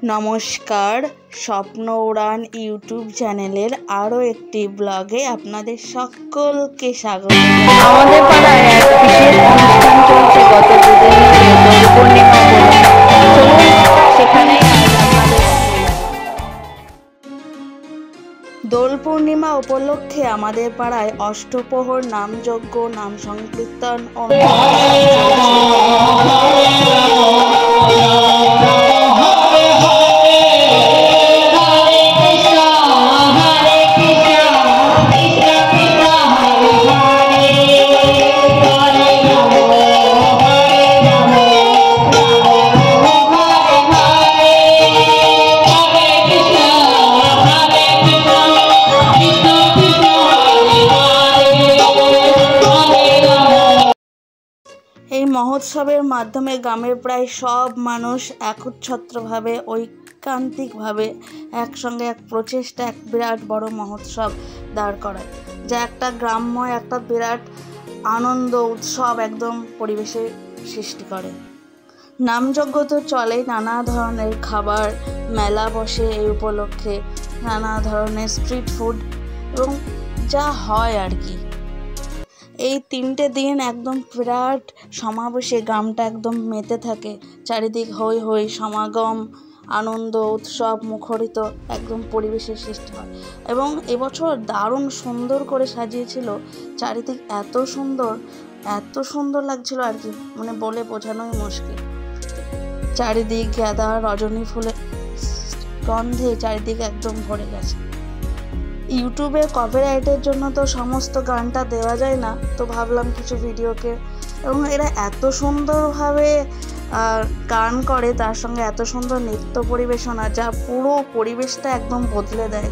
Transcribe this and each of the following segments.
নমস্কার, স্বপ্ন উড়ান ইউটিউব চ্যানেলের আরও একটি ব্লগে আপনাদের সকলকে স্বাগত। আমাদের পাড়ায় এক বিশেষ অনুষ্ঠান চলছে গত দুদিন ধরে দোল পূর্ণিমা উপলক্ষে। চলুন সেখানেই আজ আপনাদের দোল পূর্ণিমা উপলক্ষে আমাদের পাড়ায় অষ্টপ্রহর নামযজ্ঞ, নাম সংকীর্তন ও এই মহোৎসবের মাধ্যমে গ্রামের প্রায় সব মানুষ একচ্ছত্রভাবে ঐকান্তিকভাবে একসঙ্গে এক প্রচেষ্টা এক বিরাট বড় মহোৎসব দাঁড় করায়, যা একটা গ্রাম্য একটা বিরাট আনন্দ উৎসব একদম পরিবেশের সৃষ্টি করে। নামযজ্ঞ তো চলেই, নানা ধরনের খাবার মেলা বসে এই উপলক্ষে, নানা ধরনের স্ট্রিট ফুড এবং যা হয় আর কি। এই 3টে দিন একদম বিরাট সমাবেশে গ্রামটা একদম মেতে থাকে, চারিদিক হই হই সমাগম, আনন্দ উৎসব মুখরিত একদম পরিবেশের সৃষ্টি হয়। এবং এবছর দারুণ সুন্দর করে সাজিয়েছিল, চারিদিক এত সুন্দর লাগছিল আর কি, মানে বলে বোঝানোই মুশকিল। চারিদিক গাঁদা রজনী ফুলের গন্ধে চারিদিক একদম ভরে গেছে। ইউটিউবে কপিরাইটের জন্য তো সমস্ত গানটা দেওয়া যায় না, তো ভাবলাম কিছু ভিডিওকে, এবং এরা এত সুন্দরভাবে গান করে, তার সঙ্গে এত সুন্দর নৃত্য পরিবেশনা, যা পুরো পরিবেশটা একদম বদলে দেয়।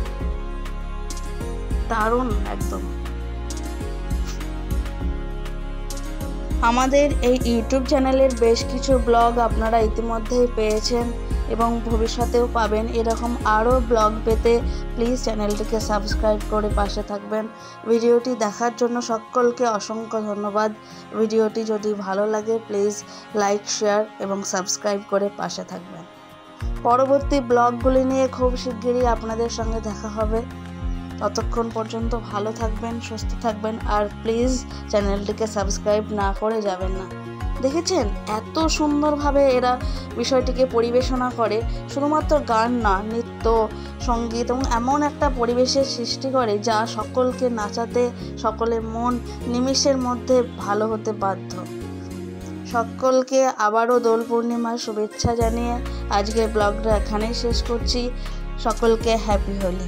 দারুণ একদম। আমাদের এই ইউটিউব চ্যানেলের বেশ কিছু ব্লগ আপনারা ইতিমধ্যেই পেয়েছেন এবং ভবিষ্যতেও পাবেন। এরকম আরও ব্লগ পেতে প্লিজ চ্যানেলটিকে সাবস্ক্রাইব করে পাশে থাকবেন। ভিডিওটি দেখার জন্য সকলকে অসংখ্য ধন্যবাদ। ভিডিওটি যদি ভালো লাগে প্লিজ লাইক, শেয়ার এবং সাবস্ক্রাইব করে পাশে থাকবেন। পরবর্তী ব্লগগুলি নিয়ে খুব শিগগিরই আপনাদের সঙ্গে দেখা হবে। ততক্ষণ পর্যন্ত ভালো থাকবেন, সুস্থ থাকবেন, আর প্লিজ চ্যানেলটিকে সাবস্ক্রাইব না করে যাবেন না। দেখেছেন এত সুন্দরভাবে এরা বিষয়টিকে পরিবেশনা করে, শুধুমাত্র গান না, নৃত্য সঙ্গীত এবং এমন একটা পরিবেশের সৃষ্টি করে যা সকলকে নাচাতে, সকলের মন নিমেষের মধ্যে ভালো হতে বাধ্য। সকলকে আবারও দোল পূর্ণিমার শুভেচ্ছা জানিয়ে আজকের ব্লগটা এখানেই শেষ করছি। সকলকে হ্যাপি হোলি।